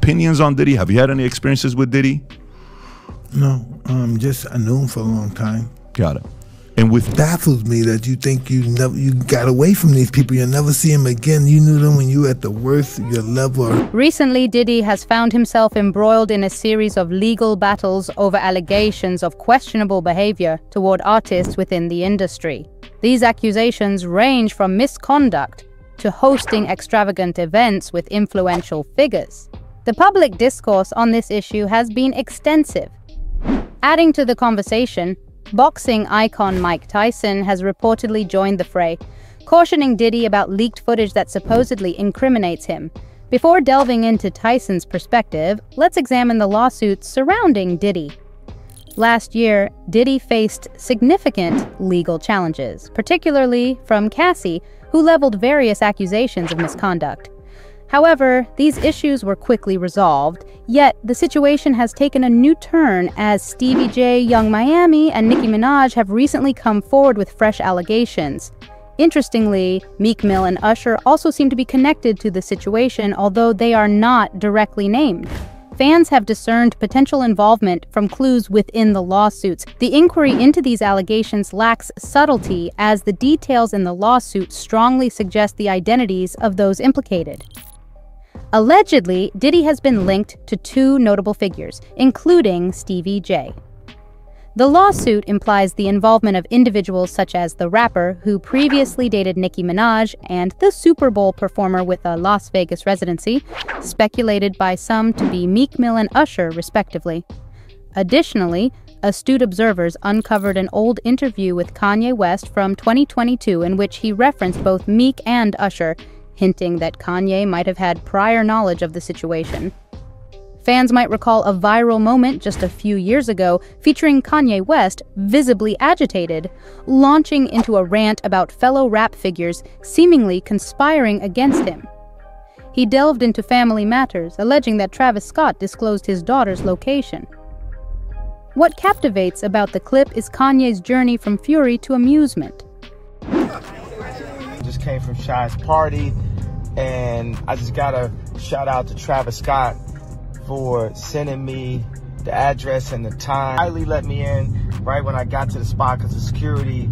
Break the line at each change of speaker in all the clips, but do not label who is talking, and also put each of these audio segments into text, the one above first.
opinions on Diddy? Have you had any experiences with Diddy?
No, just I knew him for a long time.
Got it. And with
baffles me that you think you got away from these people. You'll never see them again. You knew them when you were at the worst of your level.
Recently, Diddy has found himself embroiled in a series of legal battles over allegations of questionable behavior toward artists within the industry. These accusations range from misconduct to hosting extravagant events with influential figures. The public discourse on this issue has been extensive. Adding to the conversation, boxing icon Mike Tyson has reportedly joined the fray, cautioning Diddy about leaked footage that supposedly incriminates him. Before delving into Tyson's perspective, let's examine the lawsuits surrounding Diddy. Last year, Diddy faced significant legal challenges, particularly from Cassie, who leveled various accusations of misconduct. However, these issues were quickly resolved, yet the situation has taken a new turn as Stevie J, Young Miami, and Nicki Minaj have recently come forward with fresh allegations. Interestingly, Meek Mill and Usher also seem to be connected to the situation, although they are not directly named. Fans have discerned potential involvement from clues within the lawsuits. The inquiry into these allegations lacks subtlety, as the details in the lawsuit strongly suggest the identities of those implicated. Allegedly, Diddy has been linked to two notable figures, including Stevie J. The lawsuit implies the involvement of individuals such as the rapper who previously dated Nicki Minaj and the Super Bowl performer with a Las Vegas residency, speculated by some to be Meek Mill and Usher, respectively. Additionally, astute observers uncovered an old interview with Kanye West from 2022 in which he referenced both Meek and Usher, hinting that Kanye might have had prior knowledge of the situation. Fans might recall a viral moment just a few years ago featuring Kanye West visibly agitated, launching into a rant about fellow rap figures seemingly conspiring against him. He delved into family matters, alleging that Travis Scott disclosed his daughter's location. What captivates about the clip is Kanye's journey from fury to amusement.
Just came from Shy's party, and I just gotta shout out to Travis Scott for sending me the address and the time. Highly let me in right when I got to the spot because the security,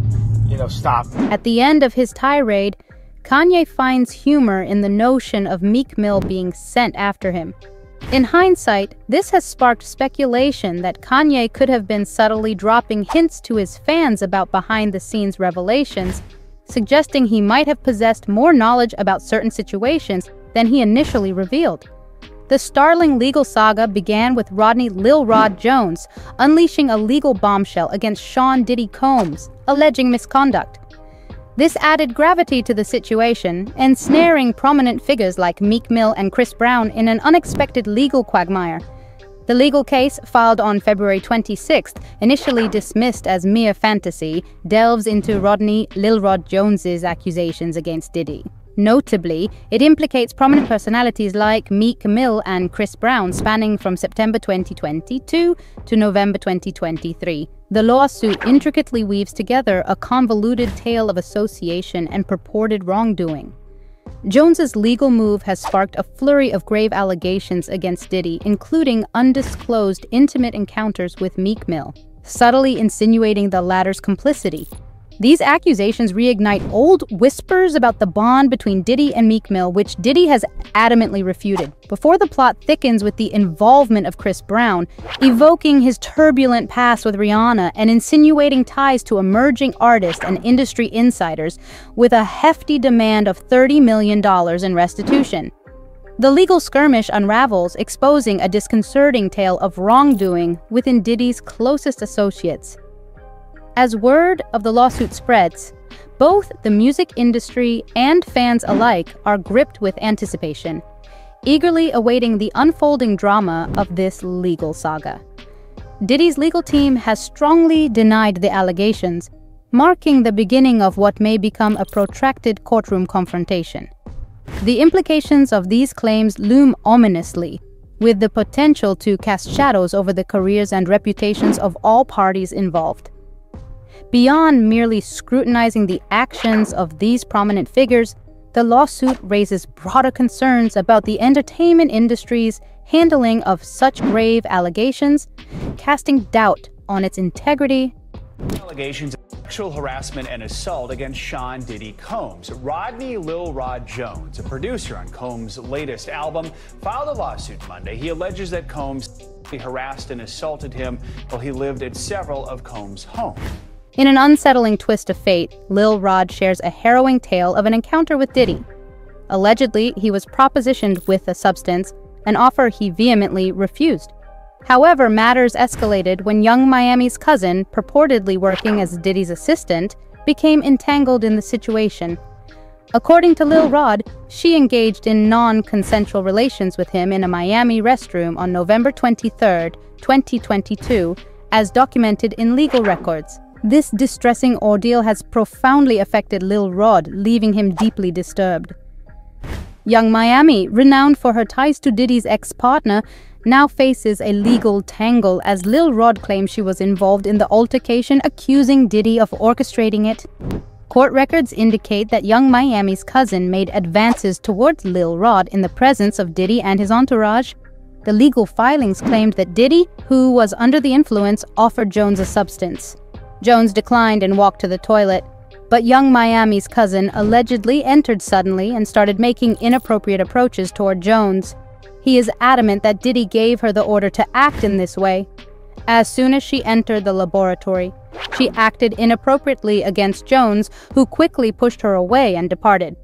stopped me.
At the end of his tirade, Kanye finds humor in the notion of Meek Mill being sent after him. In hindsight, this has sparked speculation that Kanye could have been subtly dropping hints to his fans about behind-the-scenes revelations, suggesting he might have possessed more knowledge about certain situations than he initially revealed. The startling legal saga began with Rodney Lil Rod Jones unleashing a legal bombshell against Sean Diddy Combs, alleging misconduct. This added gravity to the situation, ensnaring prominent figures like Meek Mill and Chris Brown in an unexpected legal quagmire. The legal case, filed on February 26th, initially dismissed as mere fantasy, delves into Rodney Lil Rod Jones's accusations against Diddy. Notably, it implicates prominent personalities like Meek Mill and Chris Brown, spanning from September 2022 to November 2023. The lawsuit intricately weaves together a convoluted tale of association and purported wrongdoing. Jones's legal move has sparked a flurry of grave allegations against Diddy, including undisclosed intimate encounters with Meek Mill, subtly insinuating the latter's complicity. These accusations reignite old whispers about the bond between Diddy and Meek Mill, which Diddy has adamantly refuted, before the plot thickens with the involvement of Chris Brown, evoking his turbulent past with Rihanna and insinuating ties to emerging artists and industry insiders, with a hefty demand of $30 million in restitution. The legal skirmish unravels, exposing a disconcerting tale of wrongdoing within Diddy's closest associates. As word of the lawsuit spreads, both the music industry and fans alike are gripped with anticipation, eagerly awaiting the unfolding drama of this legal saga. Diddy's legal team has strongly denied the allegations, marking the beginning of what may become a protracted courtroom confrontation. The implications of these claims loom ominously, with the potential to cast shadows over the careers and reputations of all parties involved. Beyond merely scrutinizing the actions of these prominent figures, the lawsuit raises broader concerns about the entertainment industry's handling of such grave allegations, casting doubt on its integrity.
Allegations of sexual harassment and assault against Sean Diddy Combs. Rodney Lil Rod Jones, a producer on Combs' latest album, filed a lawsuit Monday. He alleges that Combs harassed and assaulted him while he lived at several of Combs' homes.
In an unsettling twist of fate, Lil Rod shares a harrowing tale of an encounter with Diddy. Allegedly, he was propositioned with a substance, an offer he vehemently refused. However, matters escalated when Young Miami's cousin, purportedly working as Diddy's assistant, became entangled in the situation. According to Lil Rod, she engaged in non-consensual relations with him in a Miami restroom on November 23, 2022, as documented in legal records. This distressing ordeal has profoundly affected Lil Rod, leaving him deeply disturbed. Young Miami, renowned for her ties to Diddy's ex-partner, now faces a legal tangle as Lil Rod claims she was involved in the altercation, accusing Diddy of orchestrating it. Court records indicate that Young Miami's cousin made advances towards Lil Rod in the presence of Diddy and his entourage. The legal filings claimed that Diddy, who was under the influence, offered Jones a substance. Jones declined and walked to the toilet, but Young Miami's cousin allegedly entered suddenly and started making inappropriate approaches toward Jones. He is adamant that Diddy gave her the order to act in this way. As soon as she entered the laboratory, she acted inappropriately against Jones, who quickly pushed her away and departed.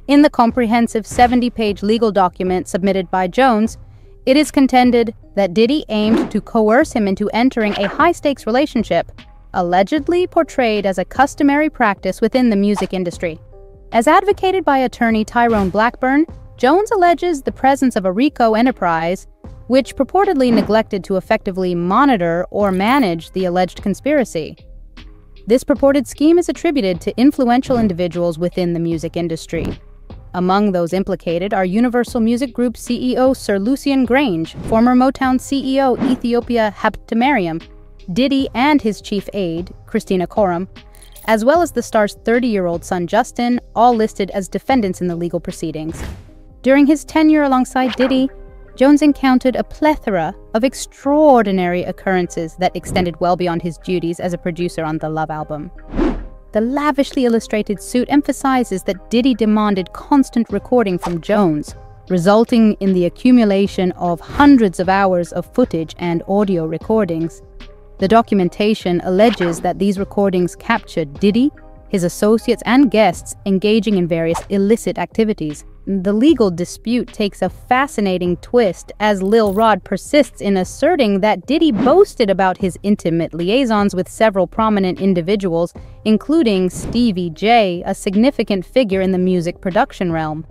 In the comprehensive 70-page legal document submitted by Jones, it is contended that Diddy aimed to coerce him into entering a high-stakes relationship, allegedly portrayed as a customary practice within the music industry. As advocated by attorney Tyrone Blackburn, Jones alleges the presence of a RICO enterprise, which purportedly neglected to effectively monitor or manage the alleged conspiracy. This purported scheme is attributed to influential individuals within the music industry. Among those implicated are Universal Music Group CEO Sir Lucian Grange, former Motown CEO Ethiopia Haptemariam, Diddy and his chief aide, Christina Coram, as well as the star's 30-year-old son Justin, all listed as defendants in the legal proceedings. During his tenure alongside Diddy, Jones encountered a plethora of extraordinary occurrences that extended well beyond his duties as a producer on the Love album. The lavishly illustrated suit emphasizes that Diddy demanded constant recording from Jones, resulting in the accumulation of hundreds of hours of footage and audio recordings. The documentation alleges that these recordings captured Diddy, his associates, and guests engaging in various illicit activities. The legal dispute takes a fascinating twist as Lil Rod persists in asserting that Diddy boasted about his intimate liaisons with several prominent individuals, including Stevie J, a significant figure in the music production realm.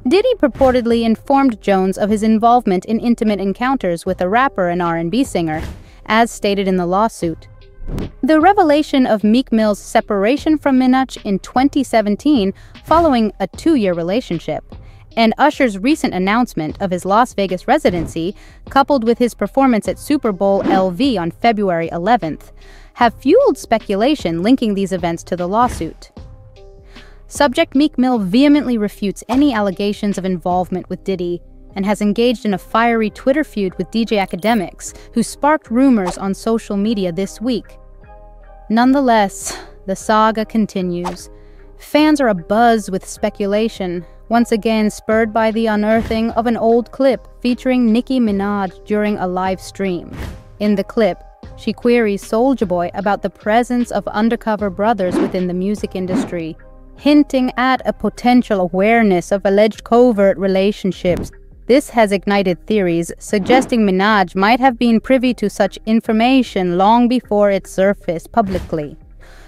Diddy purportedly informed Jones of his involvement in intimate encounters with a rapper and R&B singer, as stated in the lawsuit. The revelation of Meek Mill's separation from Minaj in 2017 following a 2-year relationship, and Usher's recent announcement of his Las Vegas residency, coupled with his performance at Super Bowl LV on February 11th, have fueled speculation linking these events to the lawsuit. Subject Meek Mill vehemently refutes any allegations of involvement with Diddy, and has engaged in a fiery Twitter feud with DJ Academics, who sparked rumors on social media this week. Nonetheless, the saga continues. Fans are abuzz with speculation, once again spurred by the unearthing of an old clip featuring Nicki Minaj during a live stream. In the clip, she queries Soulja Boy about the presence of undercover brothers within the music industry, hinting at a potential awareness of alleged covert relationships. This has ignited theories suggesting Minaj might have been privy to such information long before it surfaced publicly.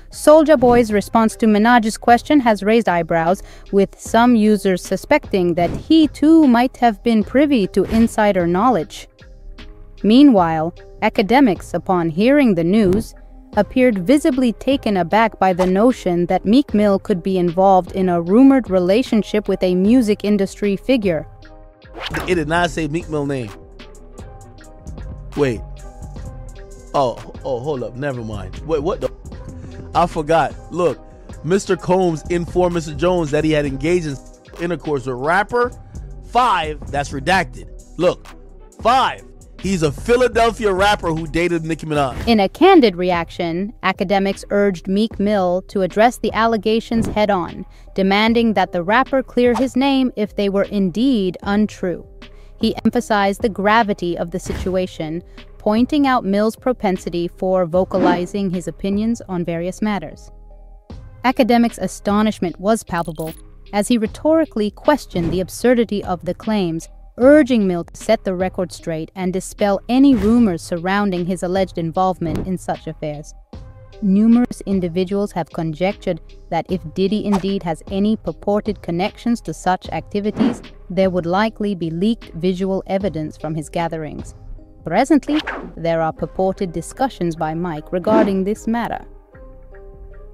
Soulja Boy's response to Minaj's question has raised eyebrows, with some users suspecting that he too might have been privy to insider knowledge. Meanwhile, Academics, upon hearing the news, appeared visibly taken aback by the notion that Meek Mill could be involved in a rumored relationship with a music industry figure.
It did not say Meek Mill name. Wait. Oh, hold up. Never mind. Wait, what the? I forgot. Look, Mr. Combs informed Mr. Jones that he had engaged in intercourse with rapper 5. That's redacted. Look, 5. He's a Philadelphia rapper who dated Nicki Minaj.
In a candid reaction, academics urged Meek Mill to address the allegations head-on, demanding that the rapper clear his name if they were indeed untrue. He emphasized the gravity of the situation, pointing out Mill's propensity for vocalizing his opinions on various matters. Academics' astonishment was palpable, as he rhetorically questioned the absurdity of the claims, urging Mill to set the record straight and dispel any rumors surrounding his alleged involvement in such affairs. Numerous individuals have conjectured that if Diddy indeed has any purported connections to such activities, there would likely be leaked visual evidence from his gatherings. Presently, there are purported discussions by Mike regarding this matter.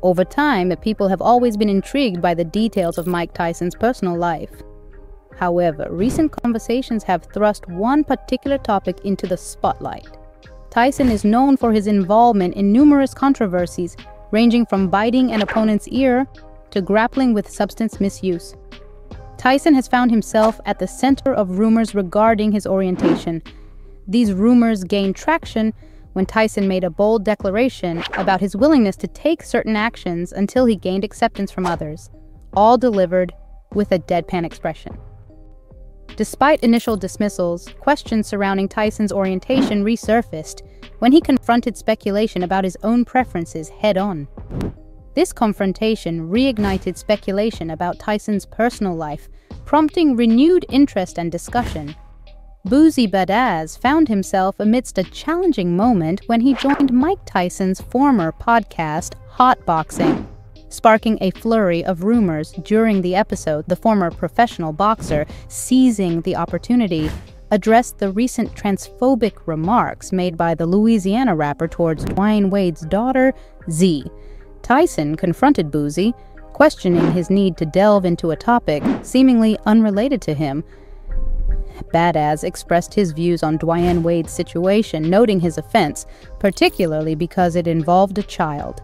Over time, people have always been intrigued by the details of Mike Tyson's personal life. However, recent conversations have thrust one particular topic into the spotlight. Tyson is known for his involvement in numerous controversies, ranging from biting an opponent's ear to grappling with substance misuse. Tyson has found himself at the center of rumors regarding his orientation. These rumors gained traction when Tyson made a bold declaration about his willingness to take certain actions until he gained acceptance from others, all delivered with a deadpan expression. Despite initial dismissals, questions surrounding Tyson's orientation resurfaced when he confronted speculation about his own preferences head-on. This confrontation reignited speculation about Tyson's personal life, prompting renewed interest and discussion. Boozy Badazz found himself amidst a challenging moment when he joined Mike Tyson's former podcast, Hot Boxing. Sparking a flurry of rumors during the episode, the former professional boxer, seizing the opportunity, addressed the recent transphobic remarks made by the Louisiana rapper towards Dwyane Wade's daughter, Z. Tyson confronted Boozy, questioning his need to delve into a topic seemingly unrelated to him. Badazz expressed his views on Dwyane Wade's situation, noting his offense, particularly because it involved a child.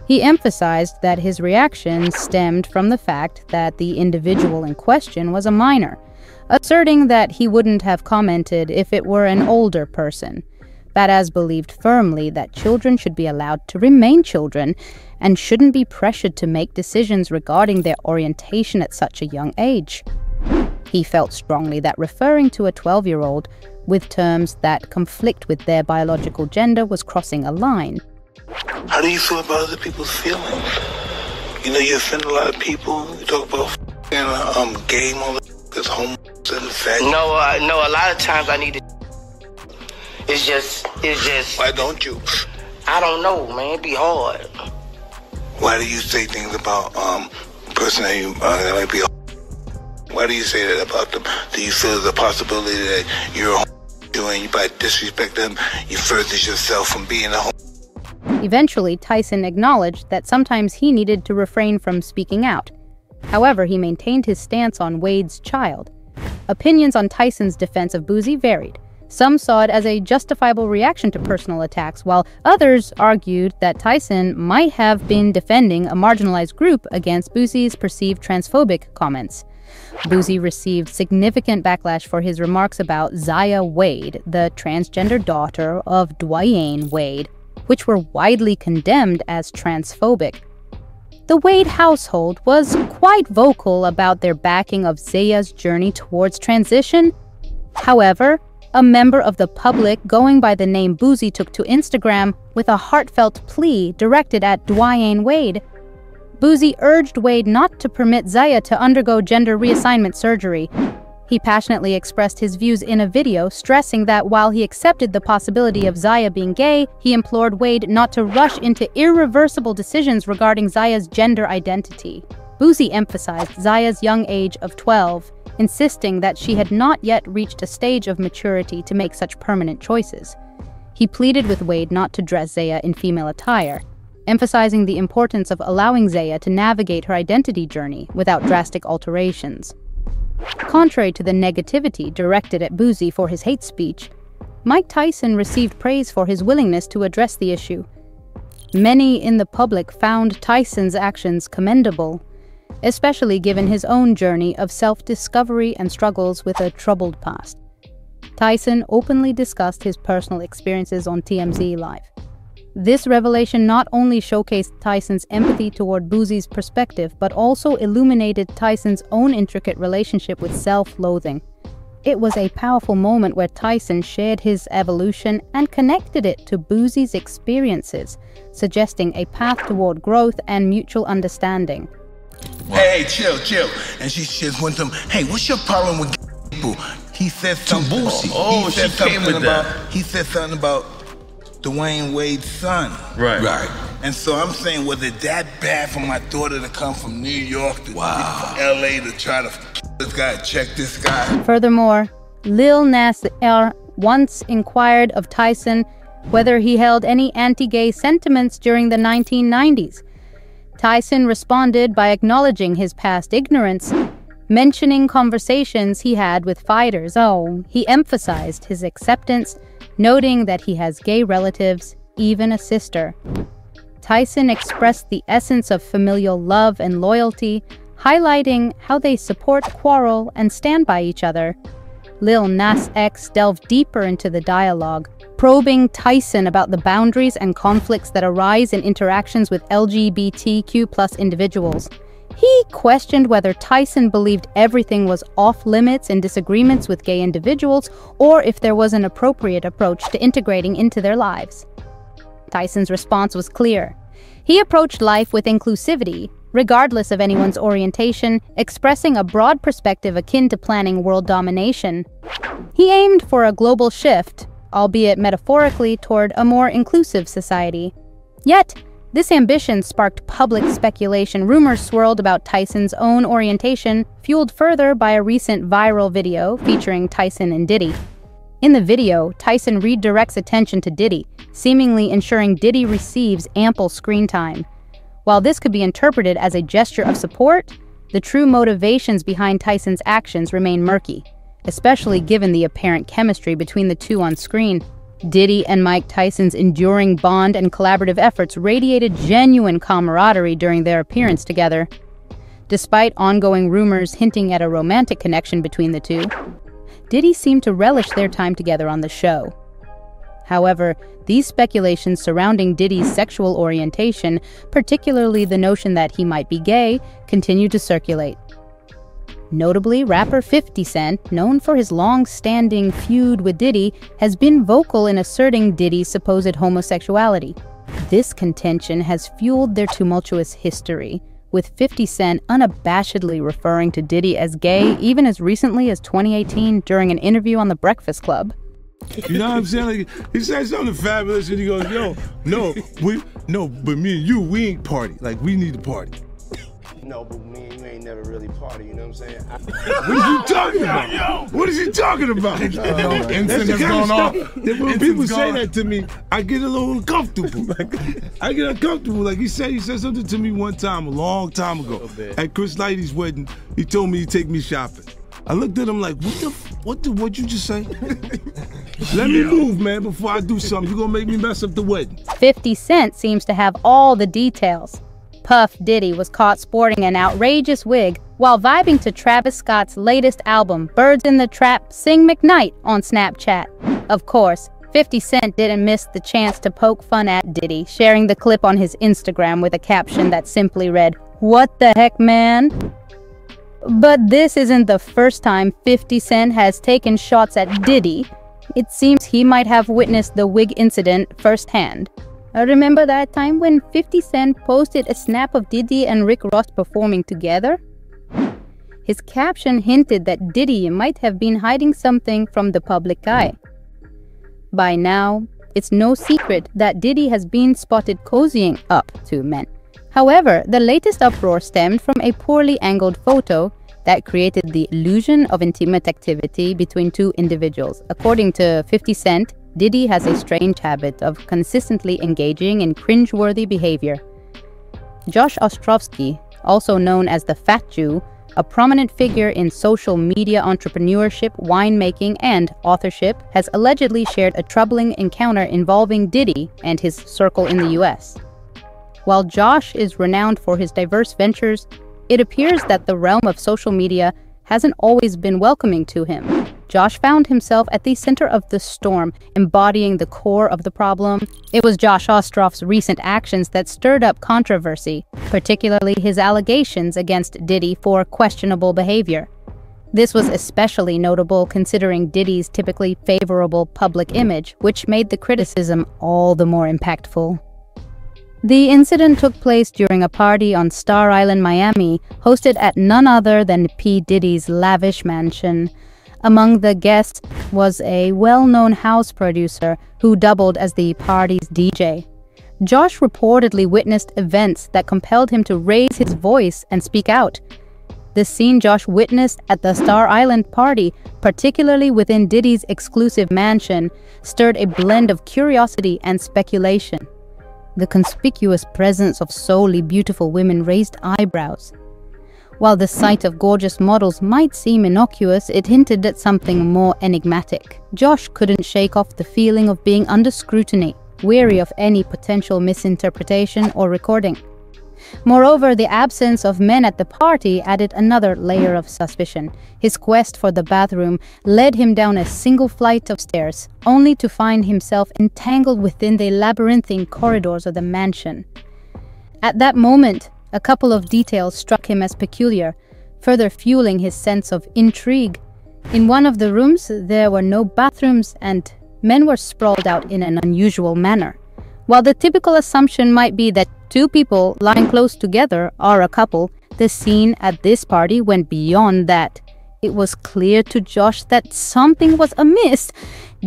He emphasized that his reaction stemmed from the fact that the individual in question was a minor, asserting that he wouldn't have commented if it were an older person. Badazz believed firmly that children should be allowed to remain children and shouldn't be pressured to make decisions regarding their orientation at such a young age. He felt strongly that referring to a 12-year-old with terms that conflict with their biological gender was crossing a line.
How do you feel about other people's feelings? You know, you offend a lot of people. You talk about game all this homo and fat.
No, a lot of times I need to. It's just.
Why don't you?
I don't know, man. It be hard.
Why do you say things about person that you that might be? Why do you say that about them? Do you feel there's a possibility that you're a homo and you by disrespect them, you further yourself from being a homo?
Eventually, Tyson acknowledged that sometimes he needed to refrain from speaking out. However, he maintained his stance on Wade's child. Opinions on Tyson's defense of Boozy varied. Some saw it as a justifiable reaction to personal attacks, while others argued that Tyson might have been defending a marginalized group against Boozy's perceived transphobic comments. Boozy received significant backlash for his remarks about Zaya Wade, the transgender daughter of Dwyane Wade, which were widely condemned as transphobic. The Wade household was quite vocal about their backing of Zaya's journey towards transition. However, a member of the public going by the name Boozy took to Instagram with a heartfelt plea directed at Dwyane Wade. Boozy urged Wade not to permit Zaya to undergo gender reassignment surgery. He passionately expressed his views in a video, stressing that while he accepted the possibility of Zaya being gay, he implored Wade not to rush into irreversible decisions regarding Zaya's gender identity. Boozy emphasized Zaya's young age of 12, insisting that she had not yet reached a stage of maturity to make such permanent choices. He pleaded with Wade not to dress Zaya in female attire, emphasizing the importance of allowing Zaya to navigate her identity journey without drastic alterations. Contrary to the negativity directed at Boozy for his hate speech, Mike Tyson received praise for his willingness to address the issue. Many in the public found Tyson's actions commendable, especially given his own journey of self-discovery and struggles with a troubled past. Tyson openly discussed his personal experiences on TMZ Live. This revelation not only showcased Tyson's empathy toward Boosie's perspective, but also illuminated Tyson's own intricate relationship with self-loathing. It was a powerful moment where Tyson shared his evolution and connected it to Boosie's experiences, suggesting a path toward growth and mutual understanding.
Hey, chill. And she just went to him, hey, what's your problem with people? He said something.
Oh, she came with that.
He said something about Dwayne Wade's son.
Right.
And so I'm saying, was it that bad for my daughter to come from New York to LA to try to this guy, check this guy?
Furthermore, Lil Nas X once inquired of Tyson whether he held any anti-gay sentiments during the 1990s. Tyson responded by acknowledging his past ignorance, mentioning conversations he had with fighters. He emphasized his acceptance, noting that he has gay relatives, even a sister. Tyson expressed the essence of familial love and loyalty, highlighting how they support, quarrel, and stand by each other. Lil Nas X delved deeper into the dialogue, probing Tyson about the boundaries and conflicts that arise in interactions with LGBTQ+ individuals. He questioned whether Tyson believed everything was off-limits in disagreements with gay individuals, or if there was an appropriate approach to integrating into their lives. Tyson's response was clear. He approached life with inclusivity, regardless of anyone's orientation, expressing a broad perspective akin to planning world domination. He aimed for a global shift, albeit metaphorically, toward a more inclusive society. Yet, this ambition sparked public speculation. Rumors swirled about Tyson's own orientation, fueled further by a recent viral video featuring Tyson and Diddy. In the video, Tyson redirects attention to Diddy, seemingly ensuring Diddy receives ample screen time. While this could be interpreted as a gesture of support, the true motivations behind Tyson's actions remain murky, especially given the apparent chemistry between the two on screen. Diddy and Mike Tyson's enduring bond and collaborative efforts radiated genuine camaraderie during their appearance together. Despite ongoing rumors hinting at a romantic connection between the two, Diddy seemed to relish their time together on the show. However, these speculations surrounding Diddy's sexual orientation, particularly the notion that he might be gay, continue to circulate. Notably, rapper 50 Cent, known for his long-standing feud with Diddy, has been vocal in asserting Diddy's supposed homosexuality. This contention has fueled their tumultuous history, with 50 Cent unabashedly referring to Diddy as gay even as recently as 2018 during an interview on The Breakfast Club.
You know what I'm saying? Like, he said something fabulous and he goes, but me and you, we ain't party. Like, we need to party.
No, but me and you ain't never really party, you know what I'm saying?
What is he talking about? Yo? What is he talking about?
Incident has gone off.
When people say that to me, I get a little uncomfortable. I get uncomfortable. Like he said something to me one time, a long time ago. At Chris Lighty's wedding, he told me he'd take me shopping. I looked at him like, what'd you just say? Let me move, man, before I do something. You're gonna make me mess up the wedding.
50 Cent seems to have all the details. Puff Diddy was caught sporting an outrageous wig while vibing to Travis Scott's latest album, Birds in the Trap, Sing McKnight, on Snapchat. Of course, 50 Cent didn't miss the chance to poke fun at Diddy, sharing the clip on his Instagram with a caption that simply read, "What the heck, man?" But this isn't the first time 50 Cent has taken shots at Diddy. It seems he might have witnessed the wig incident firsthand. Remember that time when 50 Cent posted a snap of Diddy and Rick Ross performing together? His caption hinted that Diddy might have been hiding something from the public eye. By now, it's no secret that Diddy has been spotted cozying up to men. However, the latest uproar stemmed from a poorly angled photo that created the illusion of intimate activity between two individuals. According to 50 Cent, Diddy has a strange habit of consistently engaging in cringeworthy behavior. Josh Ostrovsky, also known as the Fat Jew, a prominent figure in social media entrepreneurship, winemaking, and authorship, has allegedly shared a troubling encounter involving Diddy and his circle in the US. While Josh is renowned for his diverse ventures, it appears that the realm of social media hasn't always been welcoming to him. Josh found himself at the center of the storm, embodying the core of the problem. It was Josh Ostroff's recent actions that stirred up controversy, particularly his allegations against Diddy for questionable behavior. This was especially notable considering Diddy's typically favorable public image, which made the criticism all the more impactful. The incident took place during a party on Star Island, Miami, hosted at none other than P. Diddy's lavish mansion. Among the guests was a well-known house producer who doubled as the party's DJ. Josh reportedly witnessed events that compelled him to raise his voice and speak out. The scene Josh witnessed at the Star Island party, particularly within Diddy's exclusive mansion, stirred a blend of curiosity and speculation. The conspicuous presence of solely beautiful women raised eyebrows. While the sight of gorgeous models might seem innocuous, it hinted at something more enigmatic. Josh couldn't shake off the feeling of being under scrutiny, wary of any potential misinterpretation or recording. Moreover, the absence of men at the party added another layer of suspicion. His quest for the bathroom led him down a single flight of stairs, only to find himself entangled within the labyrinthine corridors of the mansion. At that moment, a couple of details struck him as peculiar, further fueling his sense of intrigue. In one of the rooms, there were no bathrooms and men were sprawled out in an unusual manner. While the typical assumption might be that two people lying close together are a couple, the scene at this party went beyond that. It was clear to Josh that something was amiss.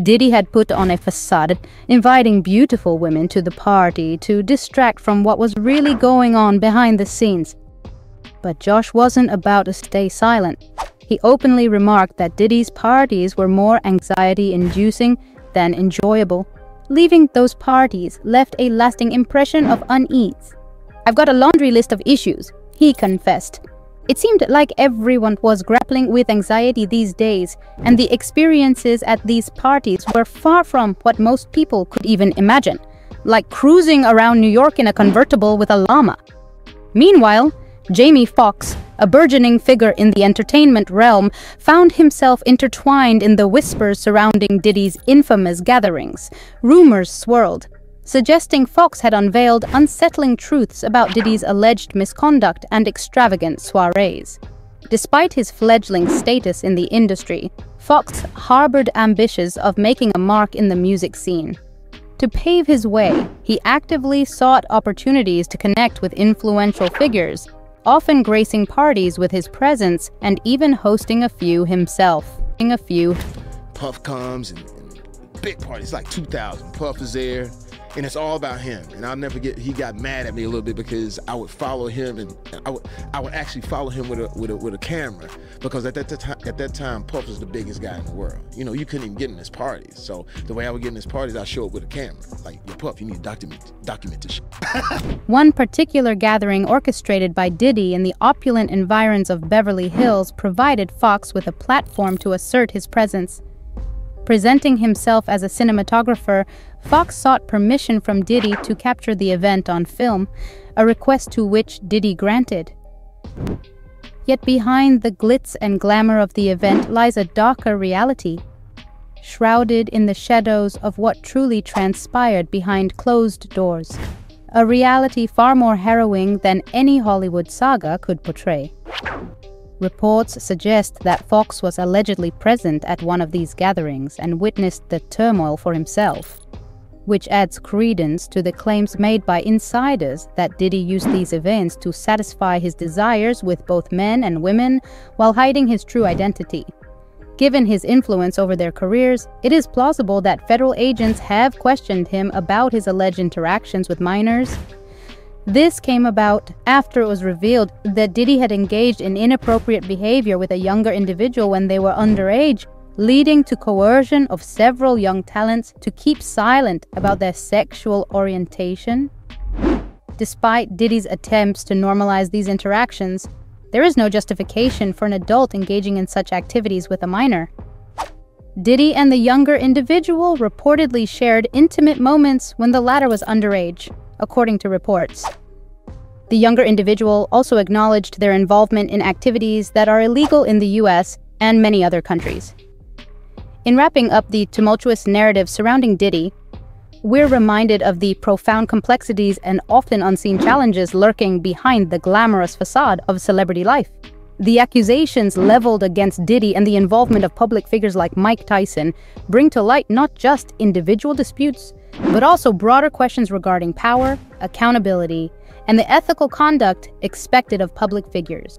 Diddy had put on a facade, inviting beautiful women to the party to distract from what was really going on behind the scenes. But Josh wasn't about to stay silent. He openly remarked that Diddy's parties were more anxiety-inducing than enjoyable. Leaving those parties left a lasting impression of unease. "I've got a laundry list of issues," he confessed. It seemed like everyone was grappling with anxiety these days, and the experiences at these parties were far from what most people could even imagine, like cruising around New York in a convertible with a llama. Meanwhile, Jamie Foxx, a burgeoning figure in the entertainment realm, found himself intertwined in the whispers surrounding Diddy's infamous gatherings. Rumors swirled, suggesting Foxx had unveiled unsettling truths about Diddy's alleged misconduct and extravagant soirees. Despite his fledgling status in the industry, Foxx harbored ambitions of making a mark in the music scene. To pave his way, he actively sought opportunities to connect with influential figures, often gracing parties with his presence and even hosting a few himself.
Puff comes and big parties, like 2,000. Puff is there, and it's all about him. And I'll never forget, he got mad at me a little bit because I would follow him, and I would actually follow him with a camera, because at that time Puff was the biggest guy in the world. You know, you couldn't even get in his parties. So the way I would get in his parties, I show up with a camera, like, "Yo, Puff, you need to document this shit."
One particular gathering orchestrated by Diddy in the opulent environs of Beverly Hills provided Foxx with a platform to assert his presence. Presenting himself as a cinematographer, Foxx sought permission from Diddy to capture the event on film, a request to which Diddy granted. Yet behind the glitz and glamour of the event lies a darker reality, shrouded in the shadows of what truly transpired behind closed doors. A reality far more harrowing than any Hollywood saga could portray. Reports suggest that Foxx was allegedly present at one of these gatherings and witnessed the turmoil for himself, which adds credence to the claims made by insiders that Diddy used these events to satisfy his desires with both men and women while hiding his true identity. Given his influence over their careers, it is plausible that federal agents have questioned him about his alleged interactions with minors. This came about after it was revealed that Diddy had engaged in inappropriate behavior with a younger individual when they were underage, leading to coercion of several young talents to keep silent about their sexual orientation. Despite Diddy's attempts to normalize these interactions, there is no justification for an adult engaging in such activities with a minor. Diddy and the younger individual reportedly shared intimate moments when the latter was underage, according to reports. The younger individual also acknowledged their involvement in activities that are illegal in the US and many other countries. In wrapping up the tumultuous narrative surrounding Diddy, we're reminded of the profound complexities and often unseen challenges lurking behind the glamorous facade of celebrity life. The accusations leveled against Diddy and the involvement of public figures like Mike Tyson bring to light not just individual disputes, but also broader questions regarding power, accountability, and the ethical conduct expected of public figures.